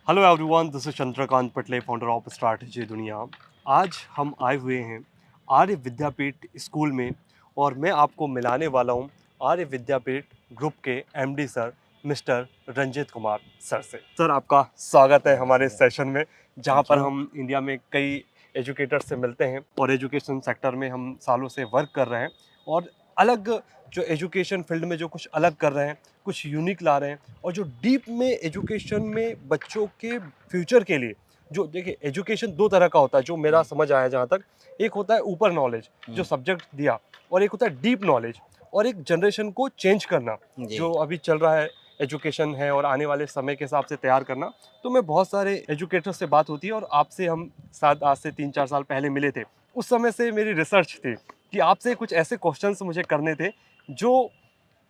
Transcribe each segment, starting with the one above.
Hello everyone, this is Chandrakant Patle, founder of strategy दुनिया। आज हम आए हुए हैं आर्य विद्यापीठ स्कूल में और मैं आपको मिलाने वाला हूं आर्य विद्यापीठ ग्रुप के MD sir mister Ranjit Kumar sir से। सर, आपका स्वागत है हमारे सेशन में, जहां थैंक पर यू। हम इंडिया में कई एजुकेटर्स से मिलते हैं और एजुकेशन सेक्टर में हम सालों से वर्क कर रहे हैं और अलग जो एजुकेशन फील्ड में जो कुछ अलग कर रहे हैं, कुछ यूनिक ला रहे हैं और जो डीप में एजुकेशन में बच्चों के फ्यूचर के लिए जो देखिए, एजुकेशन दो तरह का होता है जो मेरा हुँ, समझ आया जहाँ तक। एक होता है ऊपर नॉलेज जो हुँ, सब्जेक्ट दिया, और एक होता है डीप नॉलेज और एक जनरेशन को चेंज करना जी। जो अभी चल रहा है, एजुकेशन है और आने वाले समय के हिसाब से तैयार करना। तो मैं बहुत सारे एजुकेटर से बात होती है और आपसे हम शायद आज से 3-4 साल पहले मिले थे। उस समय से मेरी रिसर्च थी कि आपसे कुछ ऐसे क्वेश्चंस मुझे करने थे जो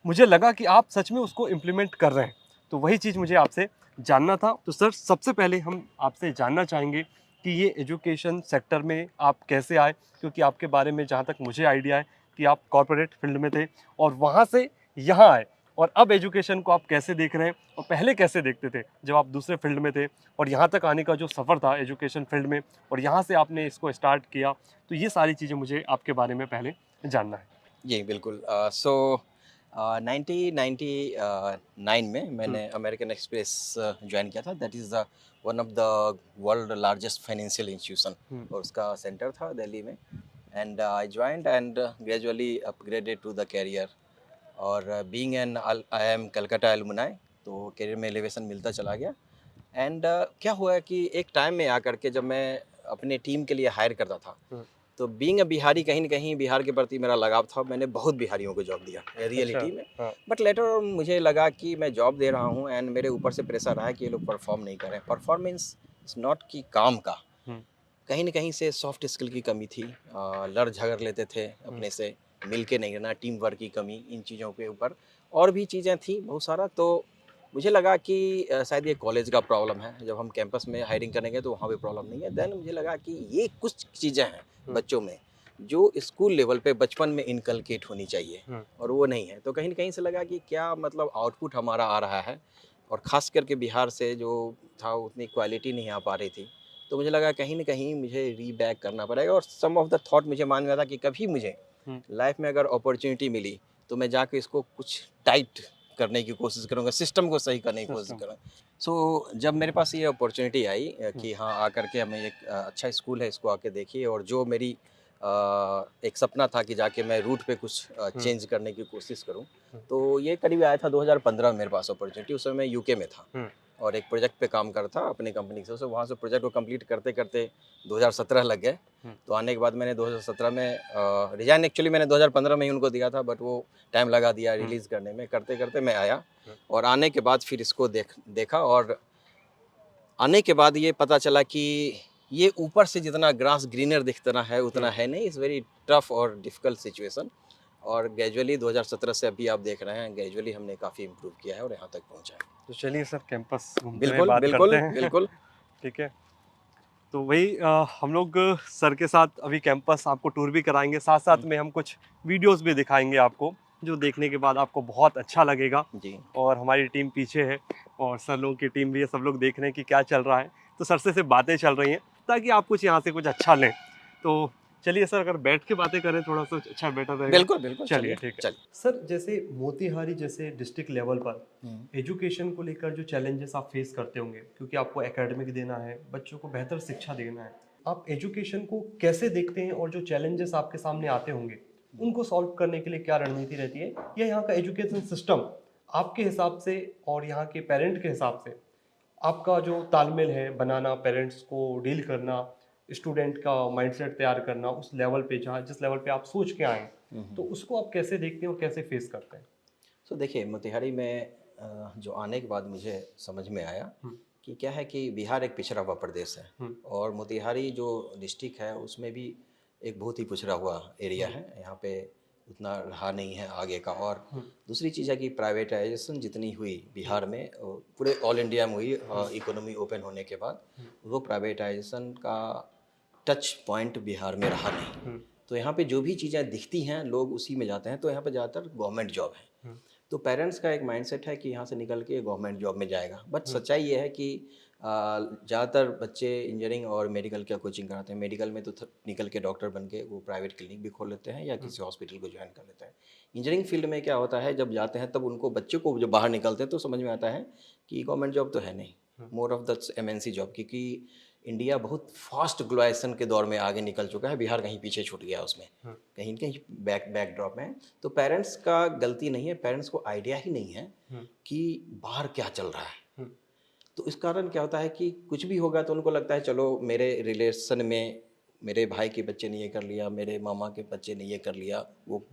मुझे लगा कि आप सच में उसको इम्प्लीमेंट कर रहे हैं। तो वही चीज़ मुझे आपसे जानना था। तो सर, सबसे पहले हम आपसे जानना चाहेंगे कि ये एजुकेशन सेक्टर में आप कैसे आए? क्योंकि आपके बारे में जहाँ तक मुझे आइडिया है कि आप कॉर्पोरेट फील्ड में थे और वहाँ से यहाँ आए, और अब एजुकेशन को आप कैसे देख रहे हैं और पहले कैसे देखते थे जब आप दूसरे फील्ड में थे, और यहाँ तक आने का जो सफ़र था एजुकेशन फील्ड में और यहाँ से आपने इसको स्टार्ट किया। तो ये सारी चीज़ें मुझे आपके बारे में पहले जानना है। जी, बिल्कुल। 1999 में हुँ, मैंने अमेरिकन एक्सप्रेस जॉइन किया था। That is the one of the world largest financial institution हुँ। और उसका सेंटर था दिल्ली में। And I joined and gradually upgraded to the career और being an I M Calcutta alumni, तो करियर में एलिवेशन मिलता चला गया। एंड क्या हुआ कि एक टाइम में आकर के जब मैं अपने टीम के लिए हायर करता था, हुँ। तो बीइंग अ बिहारी कहीं न कहीं बिहार के प्रति मेरा लगाव था। मैंने बहुत बिहारियों को जॉब दिया अच्छा, रियलिटी में। हाँ। बट लेटर ऑन मुझे लगा कि मैं जॉब दे रहा हूँ एंड मेरे ऊपर से प्रेशर रहा है कि ये लोग परफॉर्म नहीं कर रहे हैं। परफॉर्मेंस इज़ नॉट कि काम का, हुँ, कहीं न कहीं से सॉफ्ट स्किल की कमी थी। लड़-झगड़ लेते थे हुँ, अपने से, मिल के नहीं रहना, टीम वर्क की कमी, इन चीज़ों के ऊपर और भी चीज़ें थी बहुत सारा। तो मुझे लगा कि शायद ये कॉलेज का प्रॉब्लम है, जब हम कैंपस में हायरिंग करेंगे तो वहाँ भी प्रॉब्लम नहीं है। देन मुझे लगा कि ये कुछ चीज़ें हैं हुँ, बच्चों में, जो स्कूल लेवल पे बचपन में इनकलकेट होनी चाहिए हुँ, और वो नहीं है। तो कहीं न कहीं से लगा कि क्या मतलब आउटपुट हमारा आ रहा है और ख़ास करके बिहार से जो था उतनी क्वालिटी नहीं आ पा रही थी। तो मुझे लगा कहीं न कहीं मुझे रीबैक करना पड़ेगा और सम ऑफ द थॉट मुझे मान में आया था कि कभी मुझे हुँ, लाइफ में अगर अपॉर्च्युनिटी मिली, तो मैं जाके इसको कुछ टाइट करने की कोशिश करूँगा, सिस्टम को सही करने की कोशिश सिस्टम। करूँ। सो जब मेरे पास ये अपॉर्च्युनिटी आई हुँ, कि हाँ, आकर के हमें एक अच्छा स्कूल है, इसको आके देखिए और जो मेरी एक सपना था कि जाके मैं रूट पे कुछ हुँ, चेंज करने की कोशिश करूँ, हुँ, तो ये करीब आया था 2015 में मेरे पास अपॉर्च्युनिटी। उस समय मैं यूके में था हुँ, और एक प्रोजेक्ट पे काम करता अपनी कंपनी से। वहाँ से प्रोजेक्ट को कंप्लीट करते-करते 2017 लग गए। हुँ, तो आने के बाद मैंने 2017 में रिज़ाइन एक्चुअली मैंने 2015 में ही उनको दिया था, बट वो टाइम लगा दिया हुँ, रिलीज़ करने में। करते-करते मैं आया हुँ, और आने के बाद फिर इसको देखा और आने के बाद ये पता चला कि ये ऊपर से जितना ग्रास ग्रीनर दिखता है, उतना हुँ। है नहीं। इट्स वेरी टफ और डिफ़िकल्ट सिचुएशन और ग्रेजुअली 2017 से अभी आप देख रहे हैं, ग्रेजुअली हमने काफ़ी इम्प्रूव किया है और यहाँ तक पहुँचा है। तो चलिए सर, कैंपस घूमते हुए बिल्कुल, बात करते बिल्कुल, हैं। बिल्कुल। ठीक है। तो वही हम लोग सर के साथ अभी कैंपस आपको टूर भी कराएँगे, साथ-साथ हुँ, में हम कुछ वीडियोज़ भी दिखाएँगे आपको, जो देखने के बाद आपको बहुत अच्छा लगेगा। जी। और हमारी टीम पीछे है और सर लोगों की टीम भी है, सब लोग देख रहे हैं कि क्या चल रहा है। तो सर से सिर्फ़ बातें चल रही हैं, ताकि आप कुछ यहाँ से कुछ अच्छा लें। तो चलिए सर, अगर बैठ के बातें करें थोड़ा-सा अच्छा बेटर रहेगा। बिल्कुल, बिल्कुल, चलिए चलिए, ठीक है। चलिए। सर, जैसे मोतीहारी जैसे डिस्ट्रिक्ट लेवल पर हुँ, एजुकेशन को लेकर जो चैलेंजेस आप फेस करते होंगे, क्योंकि आपको एकेडमिक देना है, बच्चों को बेहतर शिक्षा देना है। आप एजुकेशन को कैसे देखते हैं और जो चैलेंजेस आपके सामने आते होंगे, हुँ। उनको सॉल्व करने के लिए क्या रणनीति रहती है? या यहाँ का एजुकेशन सिस्टम आपके हिसाब से और यहाँ के पेरेंट के हिसाब से आपका जो तालमेल है बनाना, पेरेंट्स को डील करना, स्टूडेंट का माइंडसेट तैयार करना उस लेवल पे जहाँ जिस लेवल पे आप सोच के आए हैं, हुँ, तो हुँ। उसको आप कैसे देखते हैं और कैसे फेस करते हैं? सो देखिए, मोतिहारी में जो आने के बाद मुझे समझ में आया हुँ, कि क्या है कि बिहार एक पिछड़ा हुआ प्रदेश है हुँ, और मोतिहारी जो डिस्ट्रिक्ट है उसमें भी एक बहुत ही पिछड़ा हुआ एरिया हुँ, है। यहाँ पे उतना रहा नहीं है आगे का और हुँ, दूसरी चीज़ है कि प्राइवेटाइजेशन जितनी हुई हुँ, बिहार में पूरे ऑल इंडिया में हुई हुँ, इकोनॉमी ओपन होने के बाद, हुँ, वो प्राइवेटाइजेशन का टच पॉइंट बिहार में रहा नहीं। हुँ, तो यहाँ पे जो भी चीज़ें दिखती हैं लोग उसी में जाते हैं, तो यहाँ पे ज़्यादातर गवर्नमेंट जॉब है। हुँ, तो पेरेंट्स का एक माइंडसेट है कि यहाँ से निकल के गवर्नमेंट जॉब में जाएगा, बट हुँ, सच्चाई ये है कि ज़्यादातर बच्चे इंजीनियरिंग और मेडिकल का कोचिंग कराते हैं। मेडिकल में तो निकल के डॉक्टर बन के वो प्राइवेट क्लिनिक भी खोल लेते हैं या किसी हॉस्पिटल को ज्वाइन कर लेते हैं। इंजीनियरिंग फील्ड में क्या होता है, जब जाते हैं तब उनको बच्चों को जब बाहर निकलते हैं तो समझ में आता है कि गवर्नमेंट जॉब तो है नहीं, more of the MNC job, क्योंकि इंडिया बहुत फास्ट ग्लोबलाइजेशन के दौर में आगे निकल चुका है, बिहार कहीं पीछे छूट गया उसमें, कहीं कहीं बैकड्रॉप में है। तो पेरेंट्स का गलती नहीं है, पेरेंट्स को आइडिया ही नहीं है कि बाहर क्या चल रहा है। तो इस कारण क्या होता है कि कुछ भी होगा तो उनको लगता है चलो मेरे रिलेशन में मेरे भाई के बच्चे ने ये कर लिया, मेरे मामा के बच्चे ने ये कर लिया, वो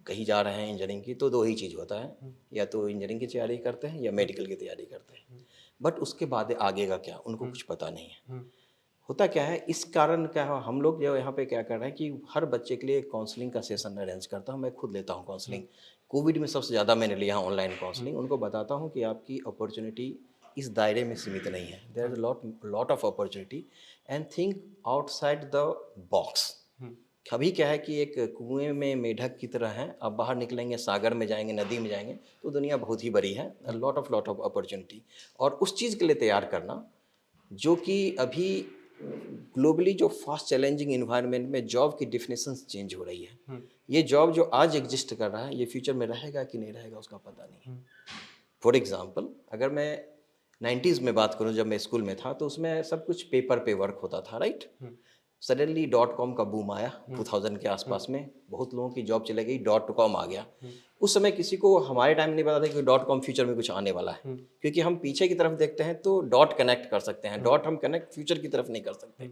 कहीं जा रहे हैं इंजीनियरिंग की, तो दो ही चीज़ होता है, या तो इंजीनियरिंग की तैयारी करते हैं या मेडिकल की तैयारी करते हैं। बट उसके बाद आगे का क्या उनको कुछ पता नहीं है। होता क्या है, इस कारण क्या है, हम लोग जो यहाँ पे क्या कर रहे हैं कि हर बच्चे के लिए काउंसलिंग का सेशन अरेंज करता हूँ, मैं खुद लेता हूँ काउंसलिंग। कोविड में सबसे ज़्यादा मैंने लिया ऑनलाइन काउंसलिंग। उनको बताता हूँ कि आपकी अपॉर्चुनिटी इस दायरे में सीमित नहीं है, there is lot of opportunity and think outside the box. कभी क्या है कि एक कुएं में मेढक की तरह है, आप बाहर निकलेंगे, सागर में जाएंगे, नदी में जाएंगे, तो दुनिया बहुत ही बड़ी है, लॉट ऑफ अपॉर्चुनिटी। और उस चीज़ के लिए तैयार करना जो कि अभी ग्लोबली जो फास्ट चैलेंजिंग इन्वायरमेंट में जॉब की डिफिनेशंस चेंज हो रही है। ये जॉब जो आज एग्जिस्ट कर रहा है ये फ्यूचर में रहेगा कि नहीं रहेगा उसका पता नहीं है। फॉर एग्जांपल अगर मैं 90s में बात करूं, जब मैं स्कूल में था तो उसमें सब कुछ पेपर पे वर्क होता था, राइट। सडनली डॉट कॉम का बूम आया 2000 के आसपास में, बहुत लोगों की जॉब चले गई, डॉट कॉम आ गया। उस समय किसी को हमारे टाइम नहीं पता था कि डॉट कॉम फ्यूचर में कुछ आने वाला है, क्योंकि हम पीछे की तरफ देखते हैं तो डॉट कनेक्ट कर सकते हैं, डॉट हम कनेक्ट फ्यूचर की तरफ नहीं कर सकते।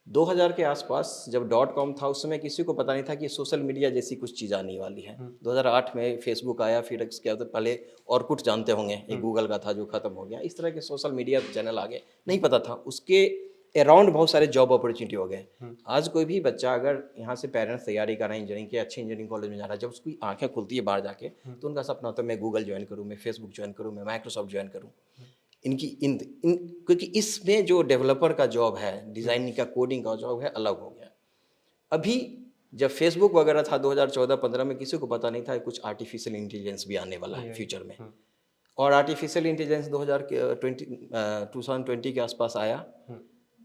2000 के आसपास जब डॉट कॉम था उस समय किसी को पता नहीं था कि सोशल मीडिया जैसी कुछ चीज़ आने वाली है। 2008 में फेसबुक आया, फिर क्या होता, पहले ऑरकुट जानते होंगे, एक गूगल का था जो खत्म हो गया। इस तरह के सोशल मीडिया चैनल आ गए, नहीं पता था, उसके अराउंड बहुत सारे जॉब अपॉर्चुनिटी हो गए। आज कोई भी बच्चा अगर यहाँ से पेरेंट्स तैयारी कर रहे हैं इंजीनियरिंग के, अच्छे इंजीनियरिंग कॉलेज में जा रहा है, जब उसकी आंखें खुलती है बाहर जाके, तो उनका सपना होता है मैं गूगल ज्वाइन करूँ, मैं फेसबुक ज्वाइन करूँ, मैं माइक्रोसॉफ्ट ज्वाइन करूँ। इनकी इन क्योंकि इसमें जो डेवलपर का जॉब है, डिज़ाइनिंग का, कोडिंग का जॉब है, अलग हो गया। अभी जब फेसबुक वगैरह था 2014-15 में, किसी को पता नहीं था कुछ आर्टिफिशियल इंटेलिजेंस भी आने वाला है फ्यूचर में। और आर्टिफिशियल इंटेलिजेंस 2020 के आसपास आया,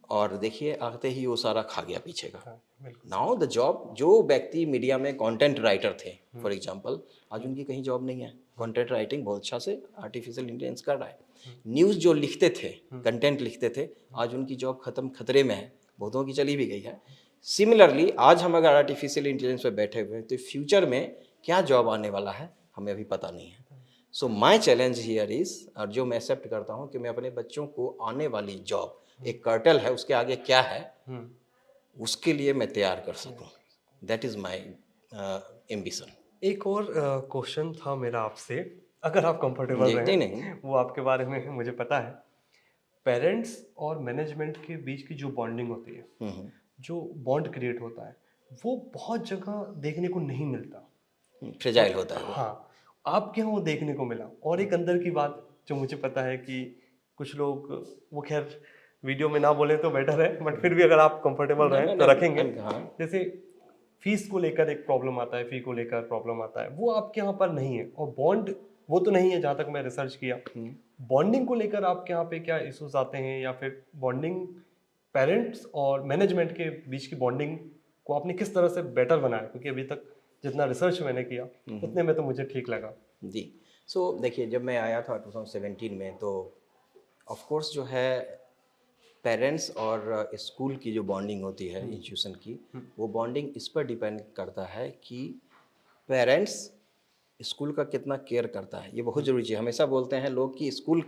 और देखिए आते ही वो सारा खा गया पीछे का। नाउ द जॉब, जो व्यक्ति मीडिया में कंटेंट राइटर थे फॉर एग्जांपल, आज उनकी कहीं जॉब नहीं है। कंटेंट राइटिंग बहुत अच्छा से आर्टिफिशियल इंटेलिजेंस कर रहा है। न्यूज़ जो लिखते थे, कंटेंट लिखते थे, आज उनकी जॉब खतरे में है, बहुतों की चली भी गई है। सिमिलरली आज हम अगर आर्टिफिशियल इंटेलिजेंस पे बैठे हुए हैं तो फ्यूचर में क्या जॉब आने वाला है हमें अभी पता नहीं है। सो माई चैलेंज हियर इज, और जो मैं एक्सेप्ट करता हूँ कि मैं अपने बच्चों को आने वाली जॉब, एक कर्टल है उसके आगे क्या है, उसके लिए मैं तैयार कर सकूं। That is my ambition. एक और क्वेश्चन था मेरा आपसे, अगर आप कंफर्टेबल जी, नहीं नहीं। रहें, वो आपके बारे में मुझे पता है। पेरेंट्स और मैनेजमेंट के बीच की जो बॉन्डिंग होती है, जो बॉन्ड क्रिएट होता है, वो बहुत जगह देखने को नहीं मिलता। फ्रेजाइल होता है वो। हाँ, आपके यहाँ वो देखने को मिला। और एक अंदर की बात जो मुझे पता है कि कुछ लोग, वो खैर वीडियो में ना बोले तो बेटर है, बट फिर भी अगर आप कंफर्टेबल ना, रहें ना, तो ना, रखेंगे। हाँ। जैसे फीस को लेकर एक प्रॉब्लम आता है, फी को लेकर प्रॉब्लम आता है, वो आपके यहाँ पर नहीं है। और बॉन्ड वो तो नहीं है, जहाँ तक मैं रिसर्च किया। बॉन्डिंग को लेकर आपके यहाँ पे क्या इश्यूज आते हैं, या फिर बॉन्डिंग पेरेंट्स और मैनेजमेंट के बीच की बॉन्डिंग को आपने किस तरह से बेटर बनाया? क्योंकि अभी तक जितना रिसर्च मैंने किया उतने में तो मुझे ठीक लगा। जी, सो देखिए जब मैं आया था 2017 में, तो ऑफ कोर्स जो है पेरेंट्स और स्कूल की जो बॉन्डिंग होती है इंस्टीट्यूशन की, वो बॉन्डिंग इस पर डिपेंड करता है कि पेरेंट्स स्कूल का कितना केयर करता है। ये बहुत ज़रूरी चीज़, हमेशा बोलते हैं लोग कि स्कूल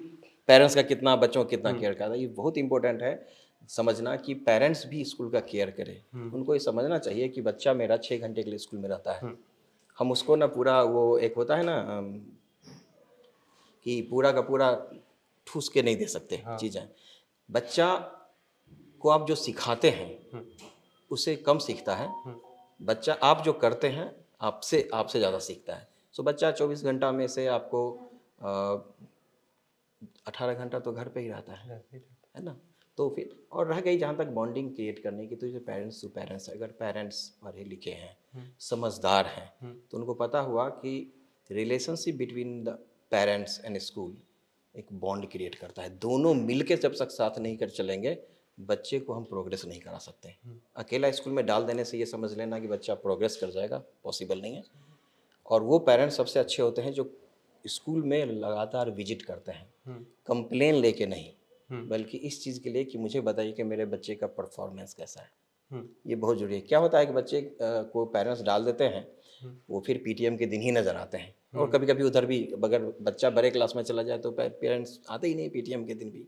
पेरेंट्स का कितना, बच्चों का कितना केयर करता है। ये बहुत इंपॉर्टेंट है समझना कि पेरेंट्स भी स्कूल का केयर करें। उनको ये समझना चाहिए कि बच्चा मेरा 6 घंटे के लिए स्कूल में रहता है, हम उसको ना पूरा, वो एक होता है ना कि पूरा का पूरा ठूस के नहीं दे सकते चीज़ें। बच्चा को आप जो सिखाते हैं उससे कम सीखता है। बच्चा आप जो करते हैं आपसे ज़्यादा सीखता है। सो बच्चा 24 घंटा में से आपको 18 घंटा तो घर पे ही रहता है ना। तो फिर और रह गई जहाँ तक बॉन्डिंग क्रिएट करने की, तो जो पेरेंट्स टू पेरेंट्स, अगर पेरेंट्स पढ़े लिखे हैं, समझदार हैं, तो उनको पता हुआ कि relationship between the parents and school एक बॉन्ड क्रिएट करता है। दोनों मिलके जब तक साथ नहीं कर चलेंगे, बच्चे को हम प्रोग्रेस नहीं करा सकते। अकेला स्कूल में डाल देने से ये समझ लेना कि बच्चा प्रोग्रेस कर जाएगा, पॉसिबल नहीं है। और वो पेरेंट्स सबसे अच्छे होते हैं जो स्कूल में लगातार विजिट करते हैं, कंप्लेन लेके नहीं, बल्कि इस चीज़ के लिए कि मुझे बताइए कि मेरे बच्चे का परफॉर्मेंस कैसा है। ये बहुत ज़रूरी है। क्या होता है कि बच्चे को पेरेंट्स डाल देते हैं, वो फिर पीटीएम के दिन ही नज़र आते हैं, और कभी कभी उधर भी अगर बच्चा बड़े क्लास में चला जाए तो पेरेंट्स आते ही नहीं पीटीएम के दिन भी।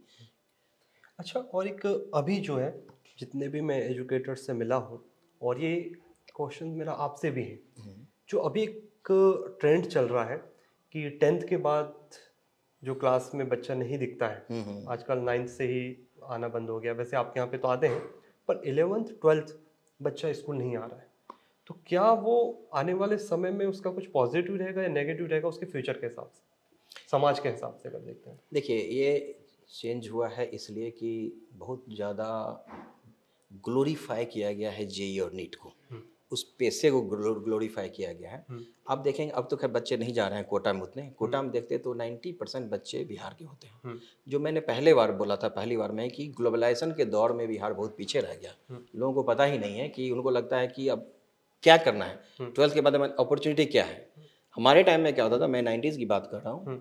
अच्छा, और एक अभी जो है, जितने भी मैं एजुकेटर्स से मिला हूँ, और ये क्वेश्चन मेरा आपसे भी है, जो अभी एक ट्रेंड चल रहा है कि 10th के बाद जो क्लास में बच्चा नहीं दिखता है, आजकल 9th से ही आना बंद हो गया, वैसे आपके यहाँ पे तो आते हैं, पर 11th 12th बच्चा स्कूल नहीं आ रहा है, तो क्या वो आने वाले समय में उसका कुछ पॉजिटिव रहेगा या नेगेटिव रहेगा उसके फ्यूचर के हिसाब से, समाज के हिसाब से अगर देखते हैं? देखिए, ये चेंज हुआ है इसलिए कि बहुत ज़्यादा ग्लोरीफाई किया गया है जेई और नीट को, उस पेशे को ग्लोरीफाई किया गया है। आप देखेंगे अब तो खैर बच्चे नहीं जा रहे हैं कोटा में उतने, कोटा में देखते तो 90% बच्चे बिहार के होते हैं। जो मैंने पहले बार बोला था, पहली बार में, कि ग्लोबलाइजेशन के दौर में बिहार बहुत पीछे रह गया। लोगों को पता ही नहीं है कि उनको लगता है कि अब क्या करना है, 12th के बाद में अपॉर्चुनिटी क्या है। हमारे टाइम में क्या होता था, मैं 90s की बात कर रहा हूँ,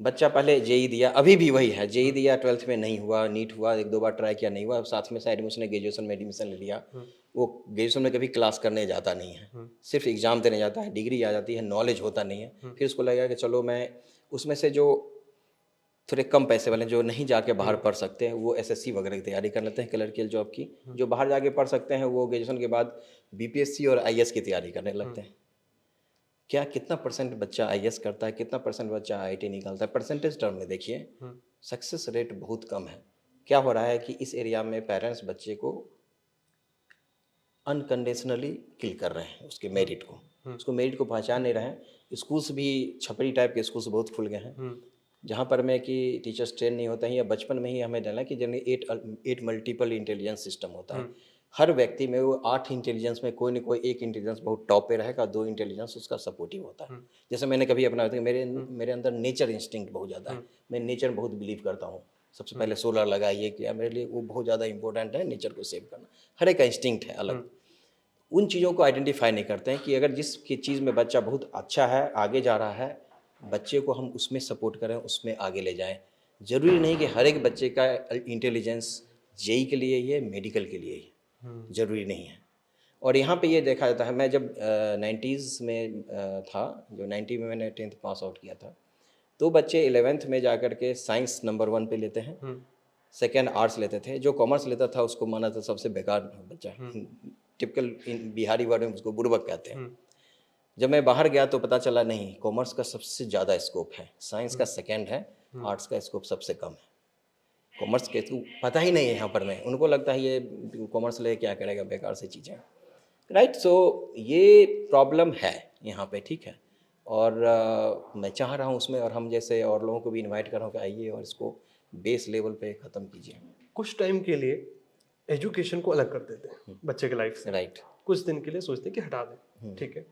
बच्चा पहले जेई दिया, अभी भी वही है, जेई दिया, 12th में नहीं हुआ, नीट हुआ, एक दो बार ट्राई किया, नहीं हुआ, साथ में साइड में उसने ग्रेजुएशन में एडमिशन ले लिया। वो ग्रेजुएशन में कभी क्लास करने जाता नहीं है, सिर्फ एग्जाम देने जाता है, डिग्री आ जाती है, नॉलेज होता नहीं है। फिर उसको लगेगा कि चलो मैं उसमें से जो थोड़े कम पैसे वाले जो नहीं जाके बाहर पढ़ सकते हैं, वो एसएससी वगैरह की तैयारी कर लेते हैं, क्लर्कियल जॉब की। जो बाहर जाके पढ़ सकते हैं वो ग्रेजुएशन के बाद बीपीएससी और आईएएस की तैयारी करने लगते हैं। क्या कितना परसेंट बच्चा आईएएस करता है, कितना परसेंट बच्चा आईआईटी निकालता है, परसेंटेज टर्म में देखिए, सक्सेस रेट बहुत कम है। क्या हो रहा है कि इस एरिया में पेरेंट्स बच्चे को अनकंडीशनली किल कर रहे हैं, उसके मेरिट को, उसको मेरिट को पहचान नहीं रहे हैं। स्कूल्स भी छपरी टाइप के स्कूल्स बहुत खुल गए हैं, जहाँ पर में कि टीचर्स ट्रेन नहीं होते हैं, या बचपन में ही हमें डाला कि जनरली 8 मल्टीपल इंटेलिजेंस सिस्टम होता है। हर व्यक्ति में वो 8 इंटेलिजेंस में कोई न कोई एक इंटेलिजेंस बहुत टॉप पे रहेगा, 2 इंटेलिजेंस उसका सपोर्टिव होता है। जैसे मैंने कभी अपना मेरे अंदर नेचर इंस्टिंक्ट बहुत ज़्यादा है, मैं नेचर में बहुत बिलीव करता हूँ। सबसे पहले सोलर लगा, ये किया, मेरे लिए वो बहुत ज़्यादा इंपॉर्टेंट है, नेचर को सेव करना। हर एक का इंस्टिंक्ट है अलग। उन चीज़ों को आइडेंटिफाई नहीं करते हैं कि अगर जिस चीज़ में बच्चा बहुत अच्छा है, आगे जा रहा है, बच्चे को हम उसमें सपोर्ट करें, उसमें आगे ले जाएं। ज़रूरी नहीं कि हर एक बच्चे का इंटेलिजेंस जेई के लिए ही है, मेडिकल के लिए ही, ज़रूरी नहीं है। और यहाँ पे ये देखा जाता है, मैं जब 90s में था, जो 90 में मैंने 10th पास आउट किया था, तो बच्चे 11th में जा कर के साइंस नंबर 1 पे लेते हैं, सेकेंड आर्ट्स लेते थे। जो कॉमर्स लेता था उसको माना था सबसे बेकार बच्चा, टिपिकल बिहारी वर्ड में उसको बुड़बक कहते हैं। जब मैं बाहर गया तो पता चला नहीं, कॉमर्स का सबसे ज़्यादा स्कोप है, साइंस का सेकेंड है, आर्ट्स का स्कोप सबसे कम है। कॉमर्स के तो पता ही नहीं है यहाँ पर में, उनको लगता है ये कॉमर्स ले क्या करेगा, बेकार से चीज़ें, राइट। सो ये प्रॉब्लम है यहाँ पे, ठीक है। और मैं चाह रहा हूँ उसमें, और हम जैसे और लोगों को भी इनवाइट कर रहा हूँ कि आइए और इसको बेस लेवल पे ख़त्म कीजिए। कुछ टाइम के लिए एजुकेशन को अलग कर देते हैं बच्चे के लाइफ से, राइट। कुछ दिन के लिए सोचते हैं कि हटा दें, ठीक है।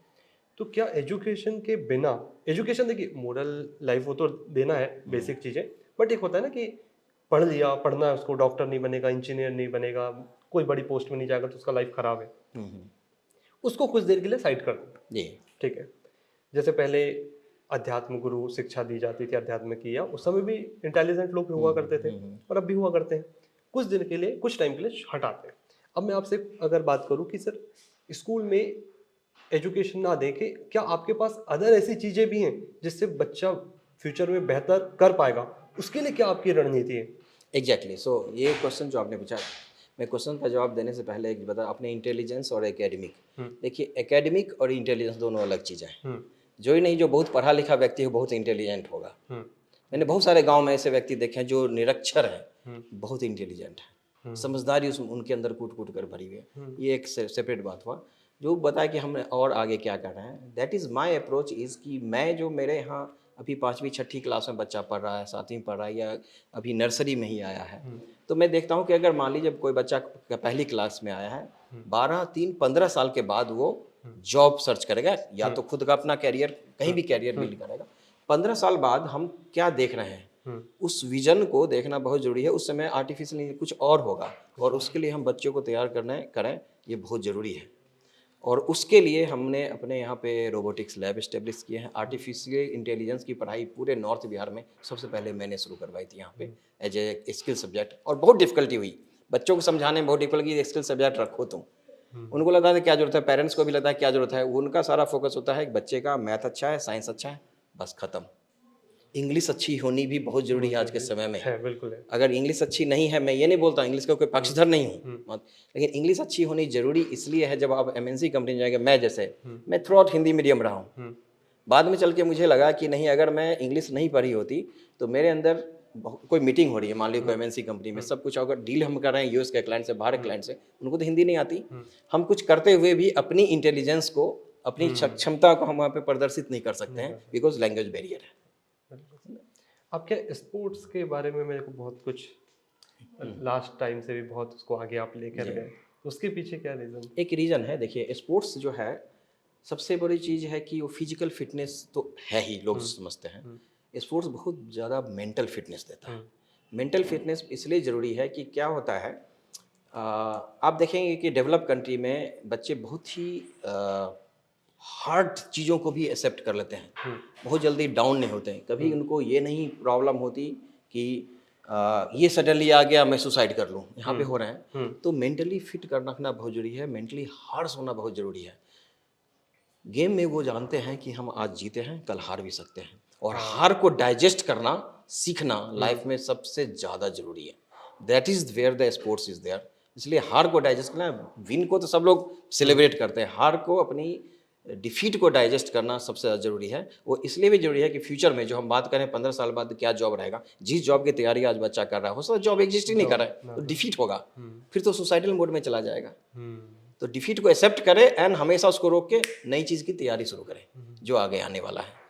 तो क्या एजुकेशन के बिना, एजुकेशन देखिए मोरल लाइफ वो तो देना है, बेसिक चीज़ें, बट एक होता है ना कि पढ़ लिया, पढ़ना है उसको, डॉक्टर नहीं बनेगा, इंजीनियर नहीं बनेगा, कोई बड़ी पोस्ट में नहीं जाएगा तो उसका लाइफ खराब है, उसको कुछ देर के लिए साइड कर दो, जी, ठीक है। जैसे पहले अध्यात्म गुरु शिक्षा दी जाती थी अध्यात्म की, या उस समय भी इंटेलिजेंट लोग हुआ करते थे और अब भी हुआ करते हैं, कुछ दिन के लिए, कुछ टाइम के लिए हटाते हैं। अब मैं आपसे अगर बात करूं कि सर स्कूल में एजुकेशन ना दें, कि क्या आपके पास अदर ऐसी चीज़ें भी हैं जिससे बच्चा फ्यूचर में बेहतर कर पाएगा, उसके लिए क्या आपकी रणनीति है? एग्जैक्टली। सो ये क्वेश्चन जो आपने पूछा, मैं क्वेश्चन का जवाब देने से पहले एक बता, आपने इंटेलिजेंस और एकेडमिक, देखिए एकेडमिक और इंटेलिजेंस दोनों अलग चीज़ें हैं। जो ही नहीं, जो बहुत पढ़ा लिखा व्यक्ति है बहुत इंटेलिजेंट होगा। मैंने बहुत सारे गांव में ऐसे व्यक्ति देखे हैं जो निरक्षर हैं, बहुत इंटेलिजेंट हैं, समझदारी उनके अंदर कूट कूट कर भरी हुई है। ये एक सेपरेट बात हुआ। जो बताया कि हम और आगे क्या कर रहे हैं, that is my approach is कि मैं जो मेरे यहाँ अभी 5वीं 6ठी क्लास में बच्चा पढ़ रहा है, 7वीं पढ़ रहा है, या अभी नर्सरी में ही आया है, तो मैं देखता हूँ कि अगर मान लीजिए कोई बच्चा पहली क्लास में आया है, 12, 3, 15 साल के बाद वो जॉब सर्च करेगा, या तो खुद का अपना कैरियर, कहीं भी कैरियर बिल्ड करेगा। 15 साल बाद हम क्या देख रहे हैं, उस विजन को देखना बहुत ज़रूरी है। उस समय आर्टिफिशियल नहीं, कुछ और होगा, और उसके लिए हम बच्चों को तैयार करें, ये बहुत ज़रूरी है। और उसके लिए हमने अपने यहाँ पे रोबोटिक्स लैब इस्टेब्लिश किए हैं। आर्टिफिशियल इंटेलिजेंस की पढ़ाई पूरे नॉर्थ बिहार में सबसे पहले मैंने शुरू करवाई थी यहाँ पे एज ए स्किल सब्जेक्ट, और बहुत डिफिकल्टी हुई बच्चों को समझाने में, बहुत डिफिकल्टी कि स्किल सब्जेक्ट रखो तुम। उनको लगता था क्या जरूरत है, पेरेंट्स को भी लगता है क्या जरूरत है, उनका सारा फोकस होता है कि बच्चे का मैथ अच्छा है, साइंस अच्छा है, बस खत्म। इंग्लिश अच्छी होनी भी बहुत जरूरी है आज के समय में। है, बिल्कुल है। अगर इंग्लिश अच्छी नहीं है, मैं ये नहीं बोलता इंग्लिश का कोई पक्षधर नहीं हूँ, लेकिन इंग्लिश अच्छी होनी जरूरी इसलिए है, जब आप एमएनसी कंपनी जाएंगे, मैं जैसे मैं थ्रू आउट हिंदी मीडियम रहा हूँ, बाद में चल के मुझे लगा कि नहीं, अगर मैं इंग्लिश नहीं पढ़ी होती तो मेरे अंदर कोई मीटिंग हो रही है, मान लीजिए कोई एमएनसी कंपनी में, सब कुछ अगर डील हम कर रहे हैं यूएस के क्लाइंट से, बाहर के क्लाइंट से, उनको तो हिंदी नहीं आती। हम कुछ करते हुए भी अपनी इंटेलिजेंस को, अपनी क्षमता को हम वहाँ पे प्रदर्शित नहीं कर सकते हैं, बिकॉज लैंग्वेज बैरियर है। आपके स्पोर्ट्स के बारे में मेरे को बहुत कुछ लास्ट टाइम से भी बहुत उसको आगे आप लेकर गए, उसके पीछे क्या रीज़न? एक रीज़न है, देखिए स्पोर्ट्स जो है सबसे बड़ी चीज़ है कि वो फिजिकल फिटनेस तो है ही, लोग समझते हैं। स्पोर्ट्स बहुत ज़्यादा मेंटल फिटनेस देता है। मेंटल फिटनेस इसलिए ज़रूरी है कि क्या होता है, आप देखेंगे कि डेवलप कंट्री में बच्चे बहुत ही हार्ड चीज़ों को भी एक्सेप्ट कर लेते हैं, बहुत जल्दी डाउन नहीं होते हैं। कभी उनको ये नहीं प्रॉब्लम होती कि ये सडनली आ गया मैं सुसाइड कर लूँ, यहाँ पे हो रहे हैं। तो मेंटली फिट कर रखना बहुत ज़रूरी है, मेंटली हार्ड होना बहुत ज़रूरी है। गेम में वो जानते हैं कि हम आज जीते हैं, कल हार भी सकते हैं, और हार को डाइजेस्ट करना सीखना लाइफ में सबसे ज़्यादा ज़रूरी है। That is where the sports is there. इसलिए हार को डाइजेस्ट करना, विन को तो सब लोग सेलिब्रेट करते हैं, हार को, अपनी डिफीट को डाइजेस्ट करना सबसे ज़्यादा ज़रूरी है। वो इसलिए भी ज़रूरी है कि फ्यूचर में जो हम बात करें 15 साल बाद क्या जॉब रहेगा, जिस जॉब की तैयारी आज बच्चा कर रहा है, हो सकता है जॉब एग्जिस्ट ही नहीं कर रहा है, तो डिफीट होगा, फिर तो सुसाइडल मोड में चला जाएगा। तो डिफीट को एक्सेप्ट करें एंड हमेशा उसको रोक के नई चीज़ की तैयारी शुरू करें जो आगे आने वाला है।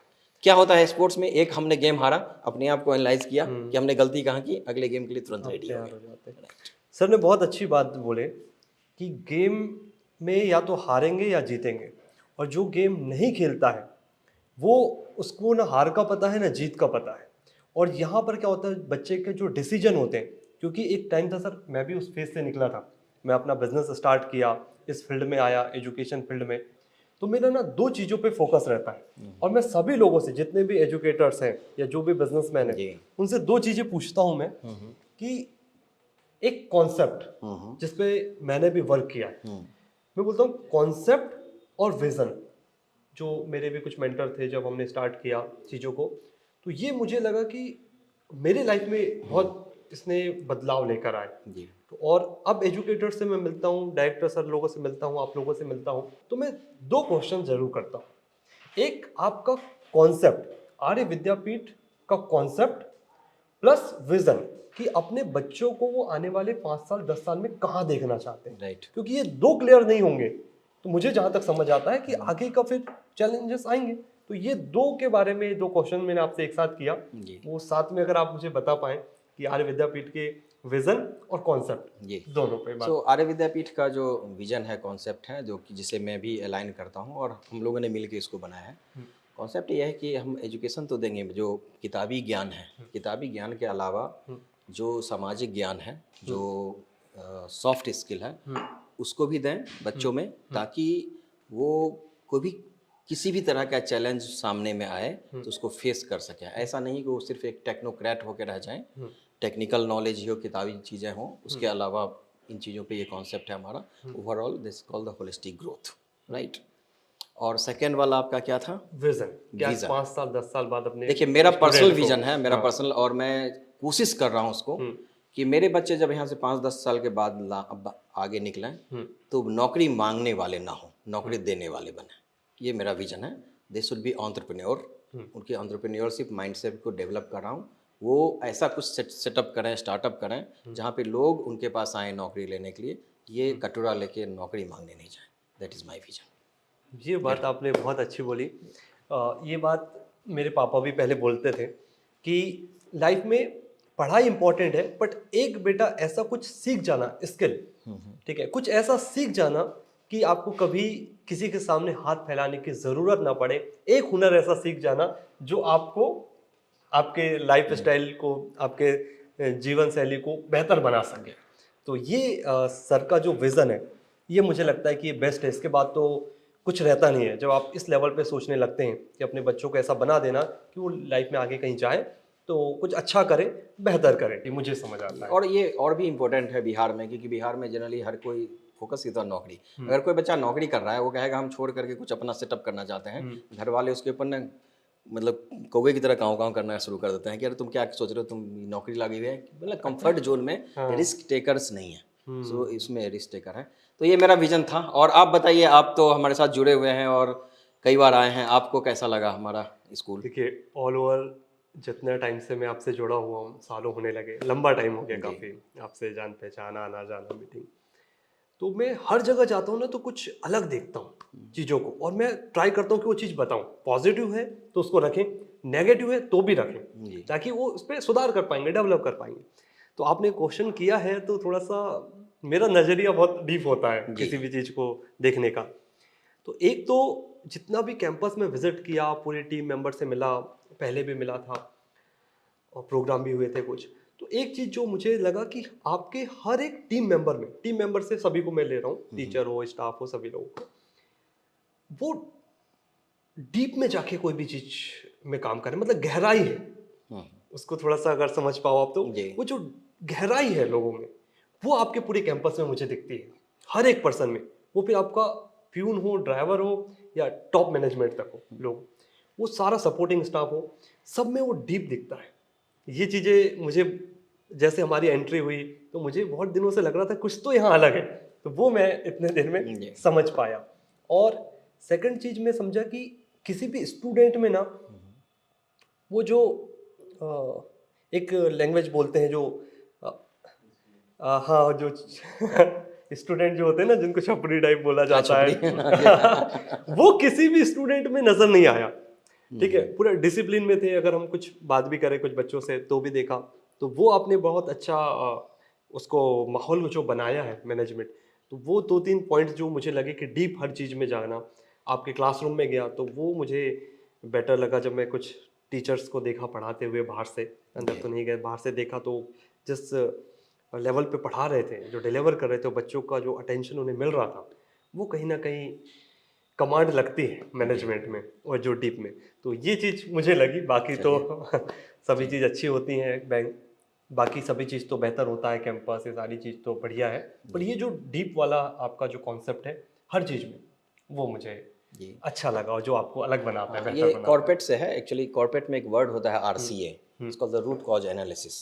क्या होता है स्पोर्ट्स में, एक हमने गेम हारा, अपने आप को एनालाइज किया कि हमने गलती कहाँ की, अगले गेम के लिए तुरंत रेडी हो गए। सर ने बहुत अच्छी बात बोले कि गेम में या तो हारेंगे या जीतेंगे, और जो गेम नहीं खेलता है वो, उसको ना हार का पता है ना जीत का पता है। और यहाँ पर क्या होता है, बच्चे के जो डिसीजन होते हैं, क्योंकि एक टाइम था सर, मैं भी उस फेज से निकला था, मैं अपना बिजनेस स्टार्ट किया, इस फील्ड में आया, एजुकेशन फील्ड में, तो मेरा ना दो चीज़ों पे फोकस रहता है। और मैं सभी लोगों से, जितने भी एजुकेटर्स हैं या जो भी बिजनेसमैन हैं, उनसे दो चीज़ें पूछता हूँ मैं, कि एक कॉन्सेप्ट जिसपे मैंने भी वर्क किया है, मैं बोलता हूँ कॉन्सेप्ट और विजन। जो मेरे भी कुछ मेंटर थे, जब हमने स्टार्ट किया चीज़ों को, तो ये मुझे लगा कि मेरे लाइफ में बहुत इसने बदलाव लेकर आए। तो और अब एजुकेटर से मैं मिलता हूँ, डायरेक्टर सर लोगों से मिलता हूँ, आप लोगों से मिलता हूँ, तो मैं दो क्वेश्चन जरूर करता हूँ। एक, आपका कॉन्सेप्ट, आर्य विद्यापीठ का कॉन्सेप्ट प्लस विजन, कि अपने बच्चों को वो आने वाले 5 साल 10 साल में कहाँ देखना चाहते हैं। राइट। क्योंकि ये दो क्लियर नहीं होंगे तो मुझे जहाँ तक समझ आता है कि आगे का फिर चैलेंजेस आएंगे। तो ये दो के बारे में दो क्वेश्चन मैंने आपसे एक साथ किया, वो साथ में अगर आप मुझे बता पाएं कि आर्य विद्यापीठ के विजन और कॉन्सेप्ट दोनों पे बात। सो आर्य विद्यापीठ का जो विजन है, कॉन्सेप्ट है, जो कि जिसे मैं भी अलाइन करता हूँ और हम लोगों ने मिलकर इसको बनाया है। कॉन्सेप्ट ये है कि हम एजुकेशन तो देंगे, जो किताबी ज्ञान है, किताबी ज्ञान के अलावा जो सामाजिक ज्ञान है, जो सॉफ्ट स्किल है, उसको भी दें बच्चों में, ताकि वो कोई भी किसी भी तरह का चैलेंज सामने में आए तो उसको फेस कर सके। ऐसा नहीं कि वो सिर्फ एक टेक्नोक्रेट होकर रह जाएं, टेक्निकल नॉलेज ही हो, किताबी चीज़ें हों, उसके अलावा इन चीज़ों पे ये कॉन्सेप्ट है हमारा। Overall this called the holistic growth, right. और सेकेंड वाला आपका क्या था? विजन। क्या 5 साल 10 साल बाद अपने, देखिए मेरा पर्सनल विजन है, मेरा पर्सनल, और मैं कोशिश कर रहा हूँ उसको कि मेरे बच्चे जब यहाँ से 5-10 साल के बाद आगे निकलें तो नौकरी मांगने वाले ना हो, नौकरी देने वाले बने। ये मेरा विजन है। दे शुड बी एंटरप्रेन्योर, उनके एंटरप्रेन्योरशिप माइंडसेट को डेवलप कर रहा हूँ। वो ऐसा कुछ सेटअप करें, स्टार्टअप करें, जहाँ पे लोग उनके पास आए नौकरी लेने के लिए, ये कटोरा लेके नौकरी मांगने नहीं जाए। That is my vision. ये बात आपने बहुत अच्छी बोली। ये बात मेरे पापा भी पहले बोलते थे कि लाइफ में पढ़ाई इंपॉर्टेंट है, बट एक बेटा ऐसा कुछ सीख जाना, स्किल, ठीक है, कुछ ऐसा सीख जाना कि आपको कभी किसी के सामने हाथ फैलाने की ज़रूरत ना पड़े। एक हुनर ऐसा सीख जाना जो आपको आपके लाइफ स्टाइल को, आपके जीवन शैली को बेहतर बना सके। तो ये सर का जो विज़न है, ये मुझे लगता है कि ये बेस्ट है। इसके बाद तो कुछ रहता नहीं है। जब आप इस लेवल पे सोचने लगते हैं कि अपने बच्चों को ऐसा बना देना कि वो लाइफ में आगे कहीं जाए तो कुछ अच्छा करे, बेहतर करे, ये मुझे समझ आता है। और ये और भी इम्पोर्टेंट है बिहार में, क्योंकि बिहार में जनरली हर कोई फोकस करता है नौकरी। अगर कोई बच्चा नौकरी कर रहा है, वो कहेगा हम छोड़ करके कुछ अपना सेटअप करना चाहते हैं, घर वाले उसके ऊपर ना मतलब कौवे की तरह काँव काँव करना शुरू कर देते हैं कि अरे तुम क्या सोच रहे हो, तुम नौकरी लगी हुई है। मतलब कंफर्ट जोन में रिस्क टेकर्स नहीं है, सो इसमें रिस्क टेकर है। तो ये मेरा विजन था। और आप बताइए, आप तो हमारे साथ जुड़े हुए हैं और कई बार आए हैं, आपको कैसा लगा हमारा स्कूल? देखिए, ऑल ओवर जितना टाइम से मैं आपसे जुड़ा हुआ हूँ, सालों होने लगे, लंबा टाइम हो गया काफ़ी, आपसे जान पहचान, आना जाना, मीटिंग। तो मैं हर जगह जाता हूँ ना तो कुछ अलग देखता हूँ चीज़ों को, और मैं ट्राई करता हूँ कि वो चीज़ बताऊँ। पॉजिटिव है तो उसको रखें, नेगेटिव है तो भी रखें, जी ताकि वो उस पर सुधार कर पाएंगे, डेवलप कर पाएंगे। तो आपने क्वेश्चन किया है तो थोड़ा सा मेरा नज़रिया बहुत डीप होता है जी किसी भी चीज़ को देखने का। तो एक तो जितना भी कैंपस में विजिट किया, पूरी टीम मेंबर से मिला, पहले भी मिला था और प्रोग्राम भी हुए थे कुछ। तो एक चीज़ जो मुझे लगा कि आपके हर एक टीम मेंबर में, टीम मेंबर से सभी को मैं ले रहा हूँ, टीचर हो, स्टाफ हो, सभी लोगों को, वो डीप में जाके कोई भी चीज़ में काम करें, मतलब गहराई है। हम्म, उसको थोड़ा सा अगर समझ पाओ आप तो, जी वो जो गहराई है लोगों में, वो आपके पूरे कैंपस में मुझे दिखती है, हर एक पर्सन में। वो फिर आपका प्यून हो, ड्राइवर हो, या टॉप मैनेजमेंट तक हो, लोग, वो सारा सपोर्टिंग स्टाफ हो, सब में वो डीप दिखता है। ये चीज़ें मुझे, जैसे हमारी एंट्री हुई तो मुझे बहुत दिनों से लग रहा था कुछ तो यहाँ अलग है, तो वो मैं इतने दिन में जी समझ पाया। और सेकंड चीज़ मैं समझा कि किसी भी स्टूडेंट में ना, वो जो एक लैंग्वेज बोलते हैं जो अ, हाँ, जो स्टूडेंट जो होते हैं ना, जिनको छपरी टाइप बोला हाँ जाता छपरी है वो किसी भी स्टूडेंट में नजर नहीं आया। ठीक है, पूरा डिसिप्लिन में थे। अगर हम कुछ बात भी करें कुछ बच्चों से तो भी देखा, तो वो आपने बहुत अच्छा उसको माहौल जो बनाया है मैनेजमेंट। तो वो दो तीन पॉइंट्स जो मुझे लगे कि डीप हर चीज़ में जाना, आपके क्लासरूम में गया तो वो मुझे बेटर लगा। जब मैं कुछ टीचर्स को देखा पढ़ाते हुए बाहर से, अंदर तो नहीं गए, बाहर से देखा, तो जिस लेवल पे पढ़ा रहे थे, जो डिलीवर कर रहे थे, बच्चों का जो अटेंशन उन्हें मिल रहा था, वो कहीं ना कहीं कमांड लगती है मैनेजमेंट में और जो डीप में। तो ये चीज़ मुझे लगी। बाकी तो सभी चीज़ अच्छी होती हैं, बैंक बाकी सभी चीज़ तो बेहतर होता है, कैंपस, ये सारी चीज़ तो बढ़िया है। पर ये जो डीप वाला आपका जो कॉन्सेप्ट है हर चीज़ में, वो मुझे जी अच्छा लगा, और जो आपको अलग बनाता है, हाँ, बेहतर ये बनाता कॉर्पोरेट से है एक्चुअली। कॉर्पोरेट में एक वर्ड होता है RCA, it's called the root cause analysis.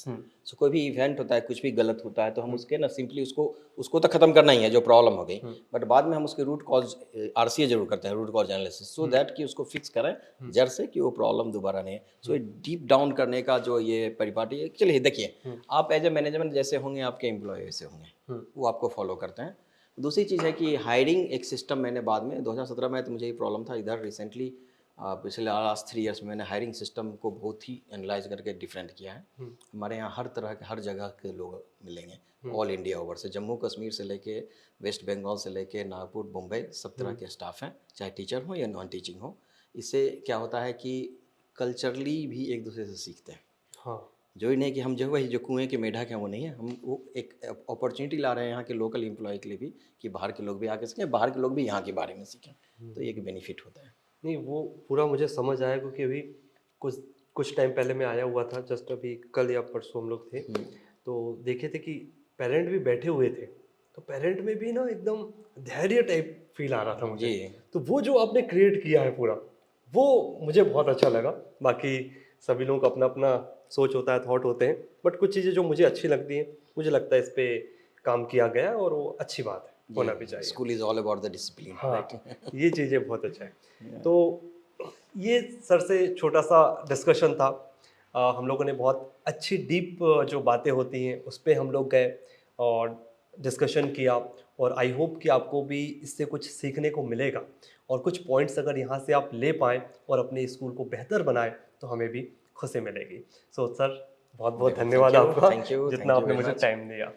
So कोई भी इवेंट होता है, कुछ भी गलत होता है, तो हम उसके ना सिंपली उसको उसको तो ख़त्म करना ही है जो प्रॉब्लम हो गई, बट बाद में हम उसके रूट कॉज RCA जरूर करते हैं, root cause analysis, so that कि उसको फिक्स करें जड़ से, कि वो प्रॉब्लम दोबारा नहीं है। सो डीप डाउन करने का जो ये परिपाटी है, चलिए देखिए, आप एज ए मैनेजमेंट जैसे होंगे, आपके एम्प्लॉय वैसे होंगे, वो आपको फॉलो करते हैं। दूसरी चीज़ है कि हायरिंग एक सिस्टम मैंने बाद में 2017 में, तो मुझे ये प्रॉब्लम था इधर रिसेंटली, पिछले लास्ट 3 इयर्स में मैंने हायरिंग सिस्टम को बहुत ही एनालाइज करके डिफरेंट किया है। हमारे यहाँ हर तरह के, हर जगह के लोग मिलेंगे, ऑल इंडिया ओवर से, जम्मू कश्मीर से लेके वेस्ट बंगाल से लेके नागपुर, मुंबई, सब तरह के स्टाफ हैं, चाहे टीचर हो या नॉन टीचिंग हो। इससे क्या होता है कि कल्चरली भी एक दूसरे से सीखते हैं। हाँ, जो ही नहीं कि हम जो वही जो कुएं के मेढक हैं वो नहीं है, हम वो एक अपॉर्चुनिटी ला रहे हैं यहाँ के लोकल एम्प्लॉय के लिए भी, कि बाहर के लोग भी आके सीखें, बाहर के लोग भी यहाँ के बारे में सीखें, तो ये एक बेनिफिट होता है। नहीं, वो पूरा मुझे समझ आया, क्योंकि अभी कुछ कुछ टाइम पहले मैं आया हुआ था, जस्ट अभी कल या परसों हम लोग थे, तो देखे थे कि पेरेंट भी बैठे हुए थे, तो पेरेंट में भी ना एकदम धैर्य टाइप फील आ रहा था मुझे। जी तो वो जो आपने क्रिएट किया है पूरा, वो मुझे बहुत अच्छा लगा। बाकी सभी लोगों का अपना अपना सोच होता है, थॉट होते हैं, बट कुछ चीज़ें जो मुझे अच्छी लगती हैं, मुझे लगता है इस पे काम किया गया है, और वो अच्छी बात है, होना भी जी, चाहिए। School is all about the discipline, हाँ, राइट। ये चीज़ें बहुत अच्छा है। तो ये सर से छोटा सा डिस्कशन था। हम लोगों ने बहुत अच्छी डीप जो बातें होती हैं उस पे हम लोग गए और डिस्कशन किया, और आई होप कि आपको भी इससे कुछ सीखने को मिलेगा, और कुछ पॉइंट्स अगर यहाँ से आप ले पाएँ और अपने स्कूल को बेहतर बनाएं तो हमें भी खुशी मिलेगी। सो सर, बहुत बहुत धन्यवाद आपका, थैंक यू जितना आपने वेरी मुझे मच। टाइम दिया।